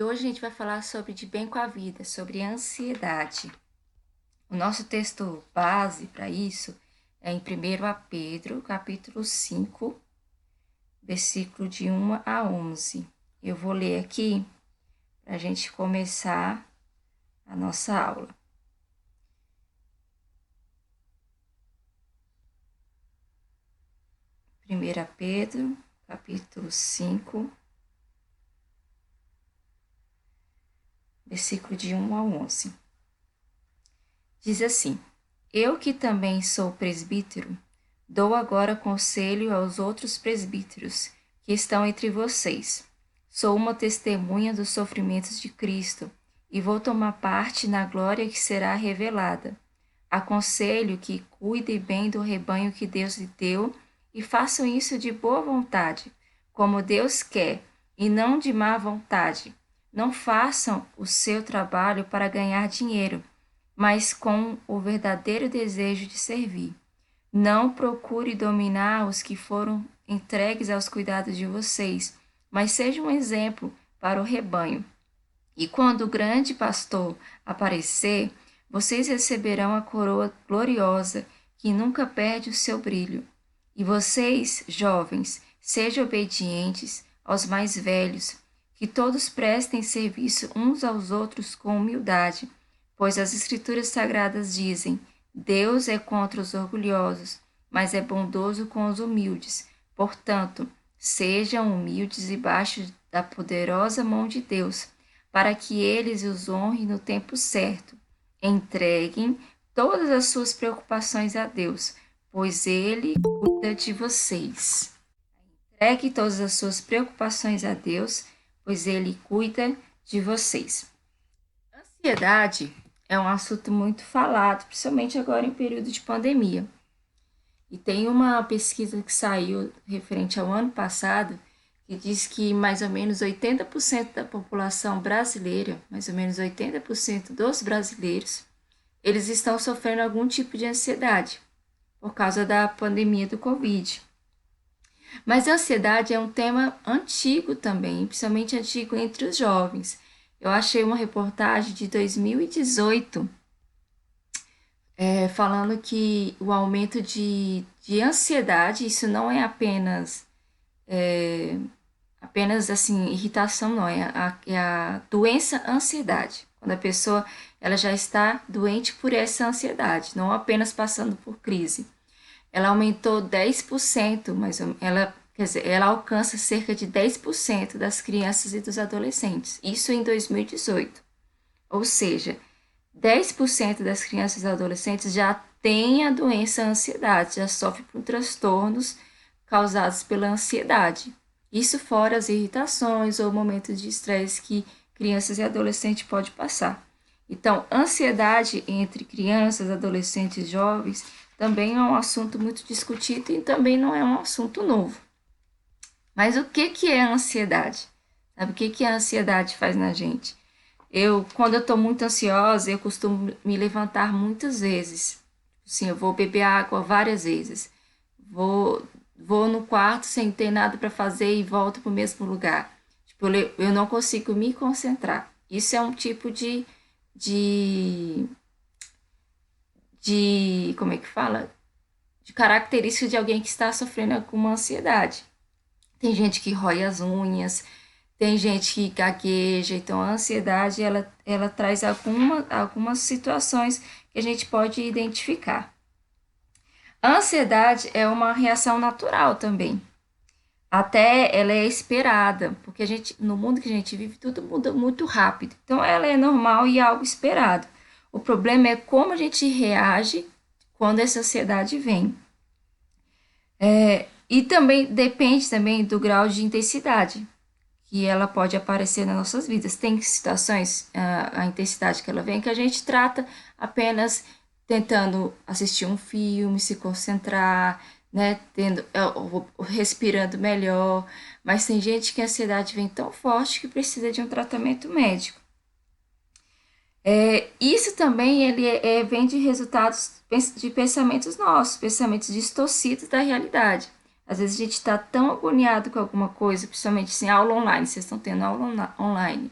E hoje a gente vai falar sobre de bem com a vida, sobre ansiedade. O nosso texto base para isso é em 1 Pedro, capítulo 5, versículo de 1 a 11. Eu vou ler aqui para a gente começar a nossa aula. Primeira Pedro, capítulo 5, versículo de 1 a 11. Diz assim: Eu que também sou presbítero, dou agora conselho aos outros presbíteros que estão entre vocês. Sou uma testemunha dos sofrimentos de Cristo e vou tomar parte na glória que será revelada. Aconselho que cuidem bem do rebanho que Deus lhe deu e façam isso de boa vontade, como Deus quer, e não de má vontade. Não façam o seu trabalho para ganhar dinheiro, mas com o verdadeiro desejo de servir. Não procure dominar os que foram entregues aos cuidados de vocês, mas seja um exemplo para o rebanho. E quando o grande pastor aparecer, vocês receberão a coroa gloriosa que nunca perde o seu brilho. E vocês, jovens, sejam obedientes aos mais velhos, que todos prestem serviço uns aos outros com humildade, pois as Escrituras Sagradas dizem: Deus é contra os orgulhosos, mas é bondoso com os humildes. Portanto, sejam humildes debaixo da poderosa mão de Deus, para que eles os honrem no tempo certo. Entreguem todas as suas preocupações a Deus, pois Ele cuida de vocês. Entregue todas as suas preocupações a Deus, pois Ele cuida de vocês. Ansiedade é um assunto muito falado, principalmente agora em período de pandemia. E tem uma pesquisa que saiu referente ao ano passado, que diz que mais ou menos 80% da população brasileira, mais ou menos 80% dos brasileiros, eles estão sofrendo algum tipo de ansiedade por causa da pandemia do Covid. Mas a ansiedade é um tema antigo também, principalmente antigo entre os jovens. Eu achei uma reportagem de 2018 falando que o aumento de ansiedade, isso não é apenas assim, irritação, não, é a doença ansiedade. Quando a pessoa ela já está doente por essa ansiedade, não apenas passando por crise. Ela aumentou 10%, mas ela alcança cerca de 10% das crianças e dos adolescentes. Isso em 2018. Ou seja, 10% das crianças e adolescentes já têm a doença ansiedade, já sofrem por transtornos causados pela ansiedade. Isso fora as irritações ou momentos de estresse que crianças e adolescentes podem passar. Então, ansiedade entre crianças, adolescentes e jovens também é um assunto muito discutido e também não é um assunto novo. Mas o que é a ansiedade? Sabe o que a ansiedade faz na gente? Quando eu estou muito ansiosa, eu costumo me levantar muitas vezes. Sim, eu vou beber água várias vezes. Vou no quarto sem ter nada para fazer e volto para o mesmo lugar. Tipo, eu não consigo me concentrar. Isso é um tipo de, como é que fala? De característica de alguém que está sofrendo com uma ansiedade. Tem gente que rói as unhas, tem gente que gagueja, então a ansiedade ela traz algumas situações que a gente pode identificar. A ansiedade é uma reação natural também. Até ela é esperada, porque no mundo que a gente vive, tudo muda muito rápido. Então ela é normal e algo esperado. O problema é como a gente reage quando essa ansiedade vem. E também depende também do grau de intensidade que ela pode aparecer nas nossas vidas. Tem situações, a intensidade que ela vem, que a gente trata apenas tentando assistir um filme, se concentrar, né, respirando melhor. Mas tem gente que a ansiedade vem tão forte que precisa de um tratamento médico. Isso também vem de resultados de pensamentos nossos, pensamentos distorcidos da realidade. Às vezes a gente está tão agoniado com alguma coisa, principalmente assim, aula online, vocês estão tendo aula online.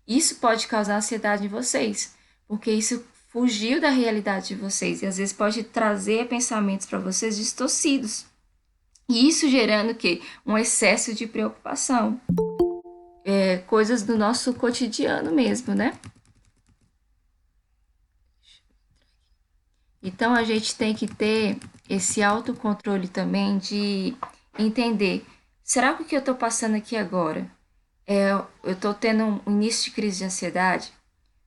isso pode causar ansiedade em vocês, porque isso fugiu da realidade de vocês e às vezes pode trazer pensamentos para vocês distorcidos. E isso gerando o quê? Um excesso de preocupação. Coisas do nosso cotidiano mesmo, né? Então a gente tem que ter esse autocontrole também de entender, será que o que eu estou passando aqui agora eu estou tendo um início de crise de ansiedade?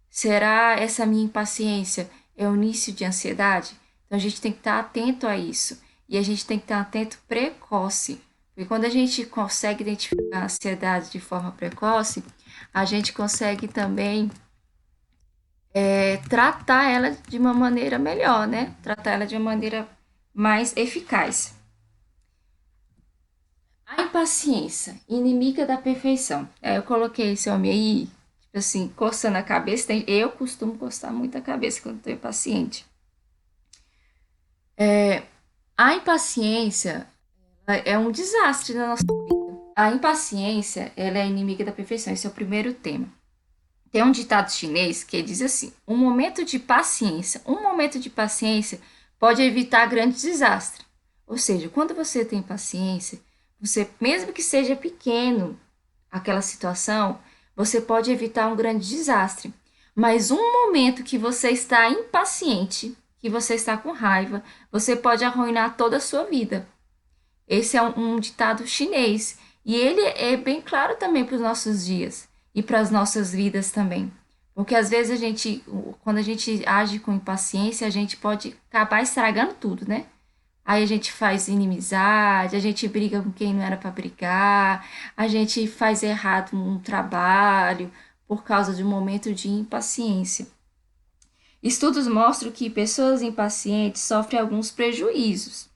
Será essa minha impaciência é o início de ansiedade? Então a gente tem que estar atento a isso. E a gente tem que estar atento precoce. Porque quando a gente consegue identificar a ansiedade de forma precoce, a gente consegue também tratar ela de uma maneira melhor, né? Tratar ela de uma maneira mais eficaz. A impaciência, inimiga da perfeição. Eu coloquei esse homem aí, tipo assim, coçando a cabeça. Eu costumo coçar muito a cabeça quando estou impaciente. A impaciência é um desastre na nossa vida. A impaciência, ela é inimiga da perfeição. Esse é o primeiro tema. Tem um ditado chinês que diz assim: um momento de paciência pode evitar grande desastre. Ou seja, quando você tem paciência, você, mesmo que seja pequeno aquela situação, você pode evitar um grande desastre. Mas um momento que você está impaciente, que você está com raiva, você pode arruinar toda a sua vida. Esse é um ditado chinês. E ele é bem claro também para os nossos dias e para as nossas vidas também. Porque às vezes quando a gente age com impaciência, a gente pode acabar estragando tudo, né? Aí a gente faz inimizade, a gente briga com quem não era para brigar, a gente faz errado um trabalho por causa de um momento de impaciência. Estudos mostram que pessoas impacientes sofrem alguns prejuízos,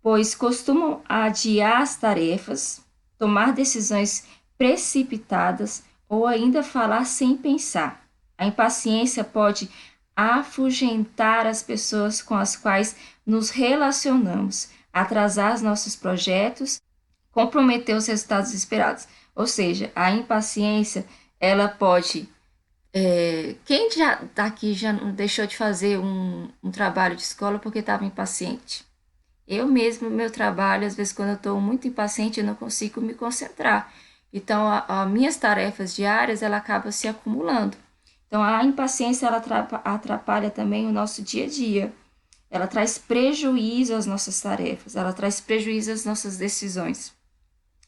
pois costumam adiar as tarefas, tomar decisões precipitadas ou ainda falar sem pensar. A impaciência pode afugentar as pessoas com as quais nos relacionamos, atrasar os nossos projetos, comprometer os resultados esperados. Ou seja, a impaciência, ela pode... quem já daqui já não deixou de fazer um trabalho de escola porque estava impaciente? Eu mesmo, no meu trabalho, às vezes quando eu estou muito impaciente, eu não consigo me concentrar. Então, as minhas tarefas diárias, ela acaba se acumulando. Então, a impaciência, ela atrapalha também o nosso dia a dia. Ela traz prejuízo às nossas tarefas, ela traz prejuízo às nossas decisões.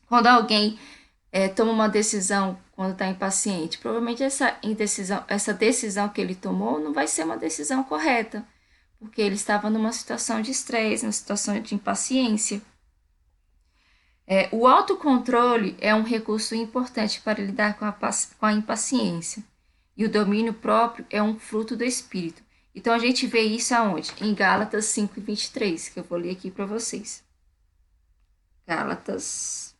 Quando alguém toma uma decisão quando está impaciente, provavelmente essa decisão que ele tomou não vai ser uma decisão correta, porque ele estava numa situação de estresse, numa situação de impaciência. O autocontrole é um recurso importante para lidar com a impaciência. E o domínio próprio é um fruto do espírito. Então a gente vê isso aonde? Em Gálatas 5:23, que eu vou ler aqui para vocês. Gálatas,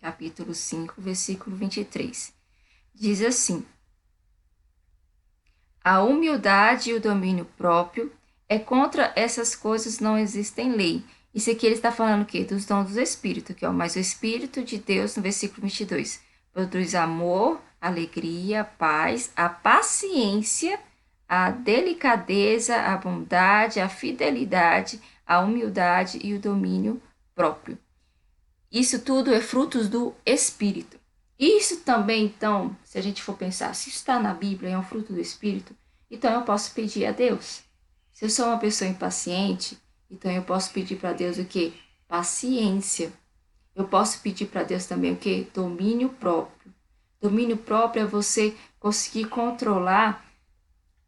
capítulo 5, versículo 23. Diz assim: a humildade e o domínio próprio contra essas coisas não existem lei. Isso aqui ele está falando o quê? Dos dons do Espírito, que é mas o Espírito de Deus, no versículo 22, produz amor, alegria, paz, a paciência, a delicadeza, a bondade, a fidelidade, a humildade e o domínio próprio. Isso tudo é frutos do Espírito. Isso também, então, se a gente for pensar, se está na Bíblia, é um fruto do Espírito, então eu posso pedir a Deus. Se eu sou uma pessoa impaciente, então eu posso pedir para Deus o quê? Paciência. Eu posso pedir para Deus também o quê? Domínio próprio. Domínio próprio é você conseguir controlar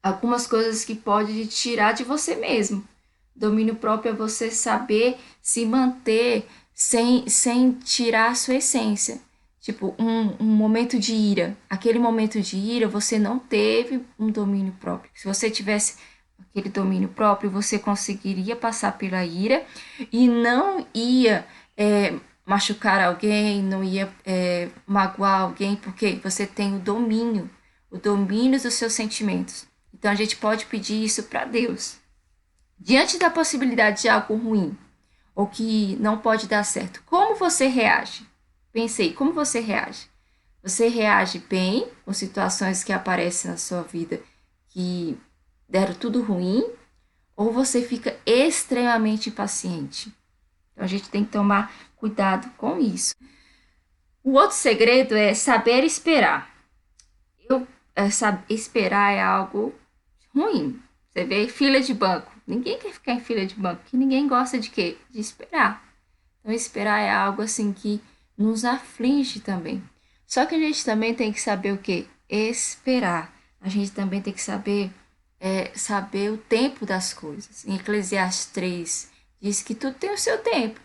algumas coisas que pode tirar de você mesmo. Domínio próprio é você saber se manter sem tirar a sua essência. Tipo, um momento de ira. Aquele momento de ira, você não teve um domínio próprio. Se você tivesse aquele domínio próprio, você conseguiria passar pela ira e não ia machucar alguém, não ia magoar alguém, porque você tem o domínio dos seus sentimentos. Então a gente pode pedir isso para Deus. Diante da possibilidade de algo ruim, ou que não pode dar certo, como você reage? Pensei, como você reage? Você reage bem com situações que aparecem na sua vida que deram tudo ruim, ou você fica extremamente impaciente? Então a gente tem que tomar cuidado com isso. O outro segredo é saber esperar. Esperar é algo ruim. Você vê fila de banco. Ninguém quer ficar em fila de banco, que ninguém gosta de quê? De esperar. Então esperar é algo assim que nos aflige também. Só que a gente também tem que saber o quê? Esperar. A gente também tem que saber o tempo das coisas. Em Eclesiastes 3 diz que tudo tem o seu tempo.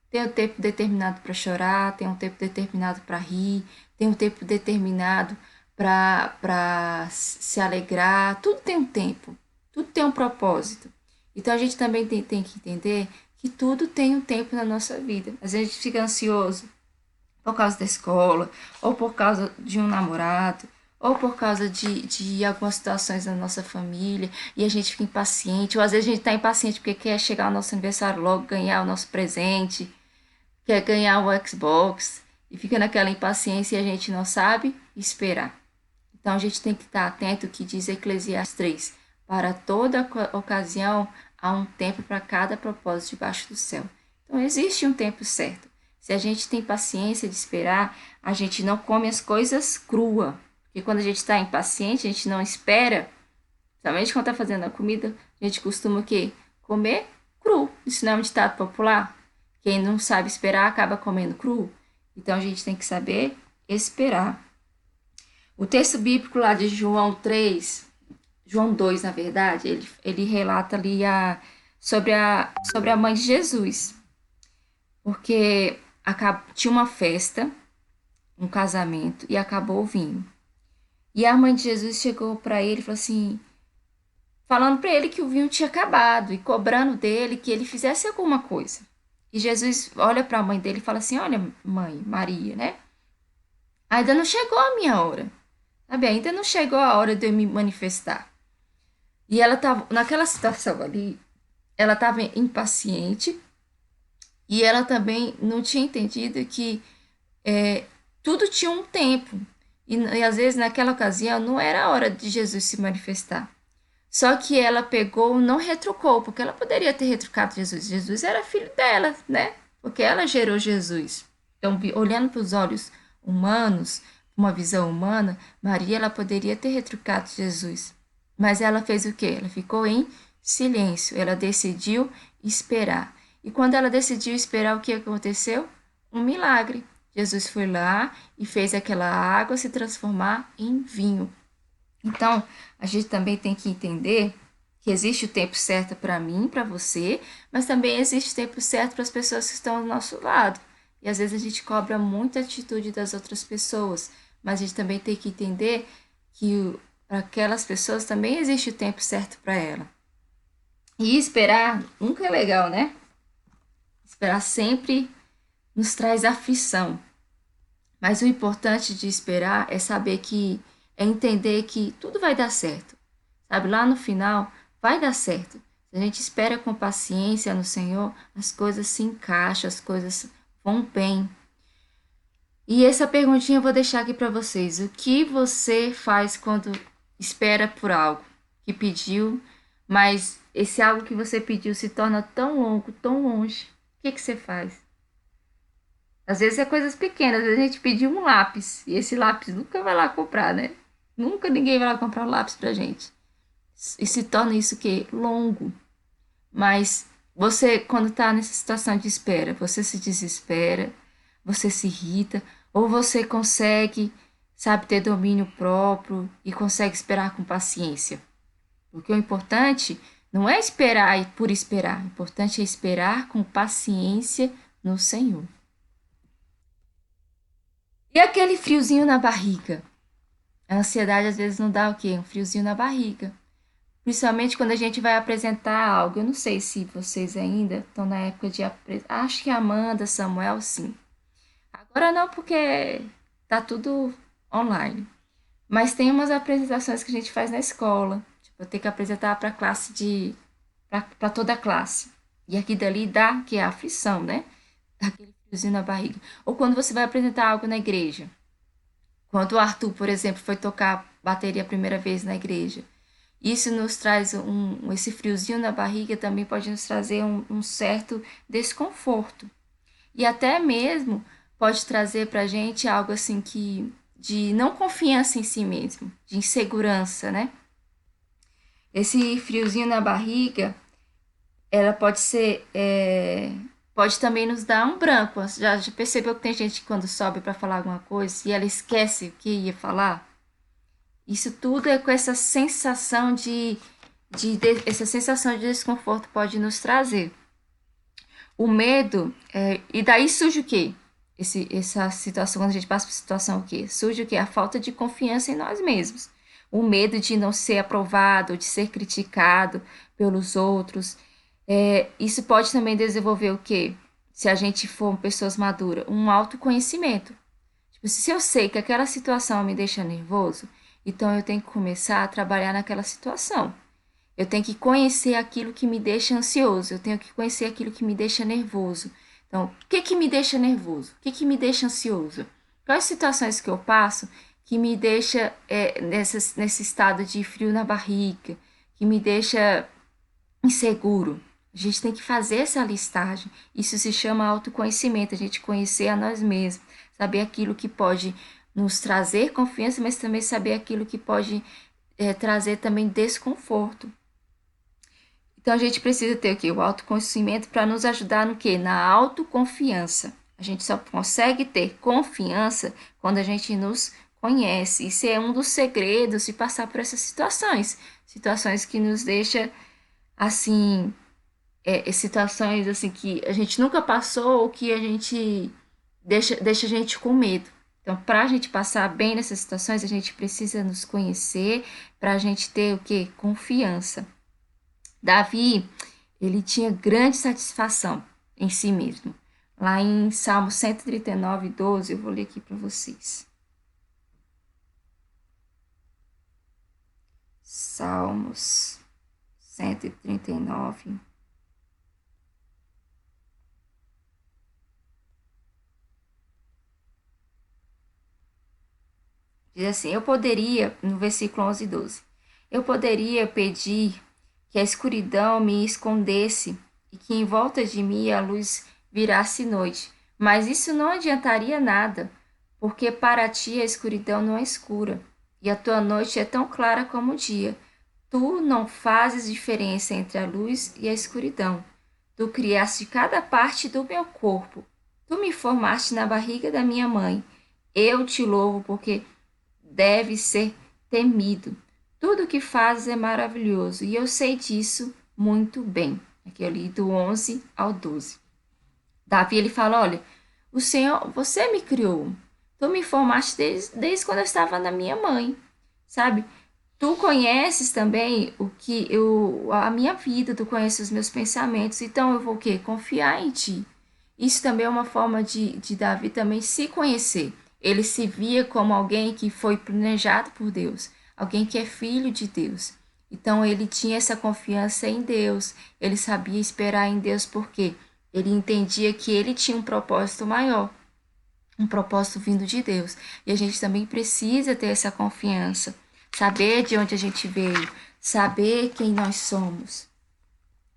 Tem um tempo determinado para chorar, tem um tempo determinado para rir, tem um tempo determinado para se alegrar. Tudo tem um tempo, tudo tem um propósito. Então a gente também tem que entender que tudo tem um tempo na nossa vida. Às vezes a gente fica ansioso por causa da escola, ou por causa de um namorado, ou por causa de algumas situações da nossa família, e a gente fica impaciente, ou às vezes a gente está impaciente porque quer chegar ao nosso aniversário logo, ganhar o nosso presente, quer ganhar o Xbox, e fica naquela impaciência e a gente não sabe esperar. Então a gente tem que estar atento ao que diz Eclesiastes 3. Para toda ocasião há um tempo para cada propósito debaixo do céu. Então existe um tempo certo. Se a gente tem paciência de esperar, a gente não come as coisas cruas. Porque quando a gente está impaciente, a gente não espera. Somente quando está fazendo a comida, a gente costuma o quê? Comer cru. Isso não é um ditado popular? Quem não sabe esperar acaba comendo cru. Então a gente tem que saber esperar. O texto bíblico lá de João 3, João 2, na verdade, ele relata ali sobre a mãe de Jesus. Porque tinha uma festa, um casamento, e acabou o vinho. E a mãe de Jesus chegou para ele e falou assim, falando para ele que o vinho tinha acabado e cobrando dele que ele fizesse alguma coisa. E Jesus olha para a mãe dele e fala assim, olha, mãe, Maria, né? Ainda não chegou a minha hora. Sabe, ainda não chegou a hora de eu me manifestar. E ela estava, naquela situação ali, ela estava impaciente e ela também não tinha entendido que tudo tinha um tempo. E às vezes, naquela ocasião, não era a hora de Jesus se manifestar. Só que ela pegou, não retrucou, porque ela poderia ter retrucado Jesus. Jesus era filho dela, né? Porque ela gerou Jesus. Então, olhando para os olhos humanos, uma visão humana, Maria ela poderia ter retrucado Jesus. Mas ela fez o quê? Ela ficou em silêncio. Ela decidiu esperar. E quando ela decidiu esperar, o que aconteceu? Um milagre. Jesus foi lá e fez aquela água se transformar em vinho. Então, a gente também tem que entender que existe o tempo certo para mim, para você, mas também existe o tempo certo para as pessoas que estão ao nosso lado. E às vezes a gente cobra muita atitude das outras pessoas, mas a gente também tem que entender que para aquelas pessoas também existe o tempo certo para ela. E esperar nunca é legal, né? Esperar sempre nos traz aflição. Mas o importante de esperar é entender que tudo vai dar certo. Sabe, lá no final vai dar certo. Se a gente espera com paciência no Senhor, as coisas se encaixam, as coisas vão bem. E essa perguntinha eu vou deixar aqui para vocês. O que você faz quando espera por algo que pediu, mas esse algo que você pediu se torna tão longo, tão longe? O que você faz? Às vezes é coisas pequenas, às vezes a gente pediu um lápis e esse lápis nunca vai lá comprar, né? Nunca ninguém vai lá comprar um lápis pra gente. E se torna isso que longo. Mas você, quando está nessa situação de espera, você se desespera, você se irrita, ou você consegue, sabe, ter domínio próprio e consegue esperar com paciência. Porque o importante não é esperar por esperar, o importante é esperar com paciência no Senhor. E aquele friozinho na barriga? A ansiedade às vezes não dá o quê? Um friozinho na barriga. Principalmente quando a gente vai apresentar algo. Eu não sei se vocês ainda estão na época de apresentar. Acho que Amanda, Samuel, sim. Agora não, porque tá tudo online. Mas tem umas apresentações que a gente faz na escola. Tipo, eu tenho que apresentar para classe para toda a classe. E aqui dali dá que é a aflição, né? Daquele friozinho na barriga. Ou quando você vai apresentar algo na igreja. Quando o Arthur, por exemplo, foi tocar bateria a primeira vez na igreja. Isso nos traz esse friozinho na barriga, também pode nos trazer um certo desconforto. E até mesmo pode trazer para a gente algo assim que de não confiança em si mesmo, de insegurança, né? Esse friozinho na barriga, ela pode ser, pode também nos dar um branco. Já percebeu que tem gente que quando sobe para falar alguma coisa e ela esquece o que ia falar? Isso tudo é com essa sensação essa sensação de desconforto pode nos trazer. O medo, e daí surge o quê? Essa situação, quando a gente passa por situação o quê? Surge o quê? A falta de confiança em nós mesmos. O medo de não ser aprovado, de ser criticado pelos outros. Isso pode também desenvolver o quê? Se a gente for pessoas maduras, um autoconhecimento. Tipo, se eu sei que aquela situação me deixa nervoso, então eu tenho que começar a trabalhar naquela situação. Eu tenho que conhecer aquilo que me deixa ansioso, eu tenho que conhecer aquilo que me deixa nervoso. Então, o que me deixa nervoso? O que me deixa ansioso? Quais situações que eu passo que me deixa nesse estado de frio na barriga, que me deixa inseguro? A gente tem que fazer essa listagem. Isso se chama autoconhecimento, a gente conhecer a nós mesmos, saber aquilo que pode nos trazer confiança, mas também saber aquilo que pode trazer também desconforto. Então a gente precisa ter o quê? O autoconhecimento para nos ajudar no quê? Na autoconfiança. A gente só consegue ter confiança quando a gente nos conhece. Isso é um dos segredos de passar por essas situações. Situações que nos deixam assim, situações assim que a gente nunca passou ou que a gente deixa a gente com medo. Então, para a gente passar bem nessas situações, a gente precisa nos conhecer para a gente ter o quê? Confiança. Davi, ele tinha grande satisfação em si mesmo. Lá em Salmo 139, 12, eu vou ler aqui para vocês. Salmos 139. Diz assim, no versículo 11 e 12, eu poderia pedir que a escuridão me escondesse e que em volta de mim a luz virasse noite. Mas isso não adiantaria nada, porque para ti a escuridão não é escura, e a tua noite é tão clara como o dia. Tu não fazes diferença entre a luz e a escuridão. Tu criaste cada parte do meu corpo. Tu me formaste na barriga da minha mãe. Eu te louvo porque deve ser temido. Tudo o que fazes é maravilhoso e eu sei disso muito bem. Aqui eu li do 11 ao 12. Davi ele fala, olha, o Senhor, você me criou. Tu me formaste desde quando eu estava na minha mãe, sabe? Tu conheces também a minha vida, tu conheces os meus pensamentos, então eu vou o quê? Confiar em ti. Isso também é uma forma de Davi também se conhecer. Ele se via como alguém que foi planejado por Deus, alguém que é filho de Deus. Então ele tinha essa confiança em Deus, ele sabia esperar em Deus porque ele entendia que ele tinha um propósito maior, um propósito vindo de Deus. E a gente também precisa ter essa confiança, saber de onde a gente veio, saber quem nós somos.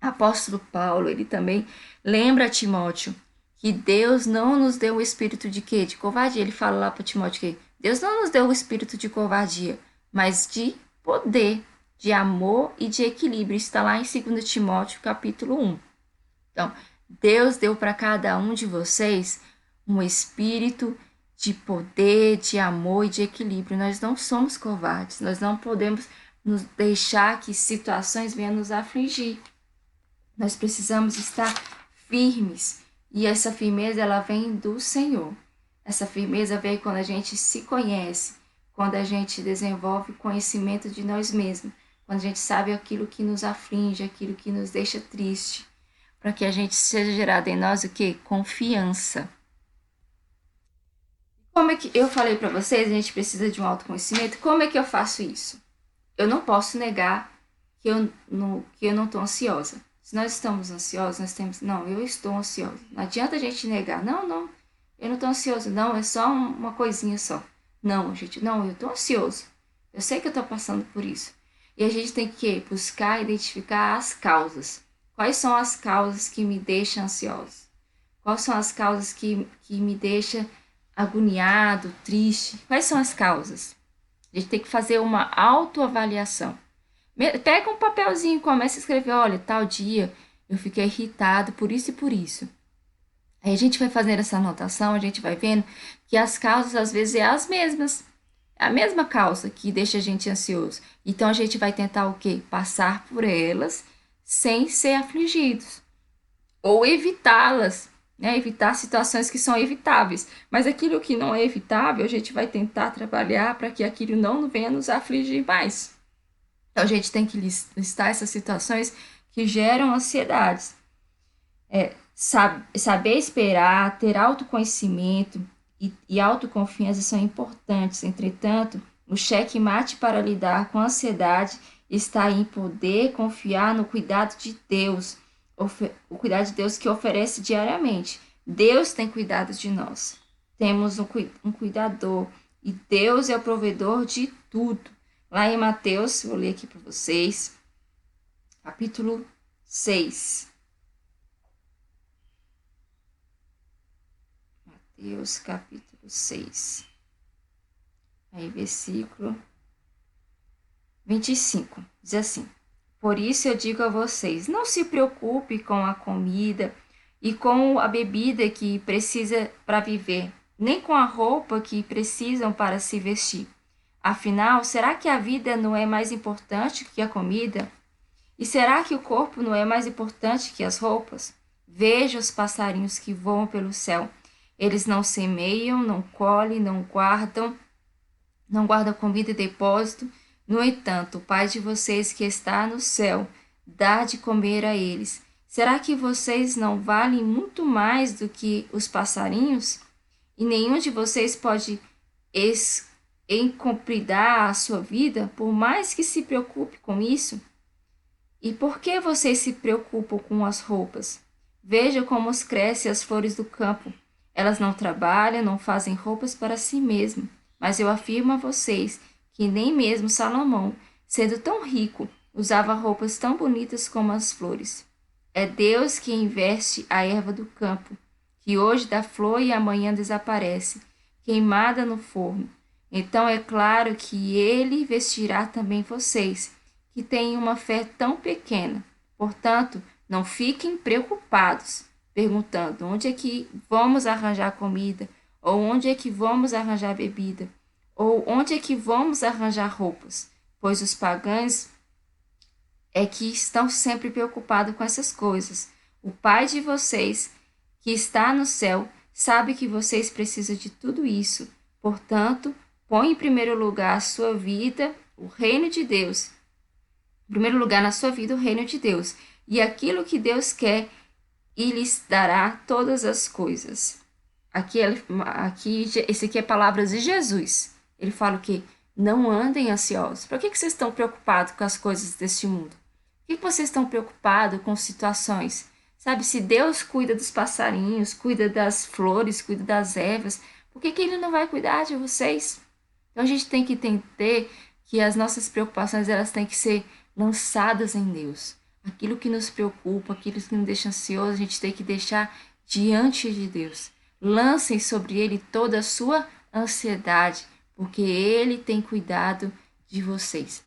Apóstolo Paulo, ele também lembra a Timóteo que Deus não nos deu o espírito de quê? De covardia. Ele fala lá para Timóteo que Deus não nos deu o espírito de covardia, mas de poder, de amor e de equilíbrio. Isso está lá em 2 Timóteo, capítulo 1. Então, Deus deu para cada um de vocês um espírito de poder, de amor e de equilíbrio. Nós não somos covardes, nós não podemos nos deixar que situações venham nos afligir. Nós precisamos estar firmes e essa firmeza ela vem do Senhor. Essa firmeza vem quando a gente se conhece, quando a gente desenvolve conhecimento de nós mesmos, quando a gente sabe aquilo que nos aflige, aquilo que nos deixa triste, para que a gente seja gerado em nós o quê? Confiança. Como é que eu falei para vocês, a gente precisa de um autoconhecimento. Como é que eu faço isso? Eu não posso negar que eu não estou ansiosa. Se nós estamos ansiosos, nós temos, não, eu estou ansioso. Não adianta a gente negar, não, eu não estou ansioso, não, é só uma coisinha só. Não, gente, não, eu estou ansioso. Eu sei que eu estou passando por isso. E a gente tem que buscar identificar as causas. Quais são as causas que me deixam ansioso? Quais são as causas que me deixam agoniado, triste? Quais são as causas? A gente tem que fazer uma autoavaliação. Pega um papelzinho e começa a escrever, olha, tal dia eu fiquei irritado por isso e por isso. Aí a gente vai fazendo essa anotação, a gente vai vendo que as causas às vezes é as mesmas. É a mesma causa que deixa a gente ansioso. Então a gente vai tentar o quê? Passar por elas sem ser afligidos. Ou evitá-las, né? Evitar situações que são evitáveis. Mas aquilo que não é evitável, a gente vai tentar trabalhar para que aquilo não venha nos afligir mais. Então a gente tem que listar essas situações que geram ansiedades. Saber esperar, ter autoconhecimento e autoconfiança são importantes. Entretanto, o checkmate para lidar com a ansiedade está em poder confiar no cuidado de Deus, o cuidado de Deus que oferece diariamente. Deus tem cuidado de nós. Temos um cuidador e Deus é o provedor de tudo. Lá em Mateus, vou ler aqui para vocês, capítulo 6. Mateus, capítulo 6. Aí, versículo 25. Diz assim: Por isso eu digo a vocês, não se preocupe com a comida e com a bebida que precisa para viver, nem com a roupa que precisam para se vestir. Afinal, será que a vida não é mais importante que a comida? E será que o corpo não é mais importante que as roupas? Veja os passarinhos que voam pelo céu. Eles não semeiam, não colhem, não guardam comida em depósito. No entanto, o Pai de vocês que está no céu dá de comer a eles. Será que vocês não valem muito mais do que os passarinhos? E nenhum de vocês pode encomendar a sua vida, por mais que se preocupe com isso? E por que vocês se preocupam com as roupas? Veja como crescem as flores do campo. Elas não trabalham, não fazem roupas para si mesmas. Mas eu afirmo a vocês que nem mesmo Salomão, sendo tão rico, usava roupas tão bonitas como as flores. É Deus que investe a erva do campo, que hoje dá flor e amanhã desaparece, queimada no forno. Então é claro que Ele vestirá também vocês, que têm uma fé tão pequena. Portanto, não fiquem preocupados, perguntando onde é que vamos arranjar comida, ou onde é que vamos arranjar bebida, ou onde é que vamos arranjar roupas, pois os pagãos é que estão sempre preocupados com essas coisas. O Pai de vocês, que está no céu, sabe que vocês precisam de tudo isso. Portanto, põe em primeiro lugar a sua vida, o reino de Deus. Em primeiro lugar na sua vida, o reino de Deus. E aquilo que Deus quer, e lhes dará todas as coisas. Esse aqui é palavras de Jesus. Ele fala o quê? Não andem ansiosos. Por que vocês estão preocupados com as coisas deste mundo? Por que vocês estão preocupados com situações? Sabe, se Deus cuida dos passarinhos, cuida das flores, cuida das ervas, por que Ele não vai cuidar de vocês? Então a gente tem que entender que as nossas preocupações elas têm que ser lançadas em Deus. Aquilo que nos preocupa, aquilo que nos deixa ansioso, a gente tem que deixar diante de Deus. Lancem sobre Ele toda a sua ansiedade, porque Ele tem cuidado de vocês.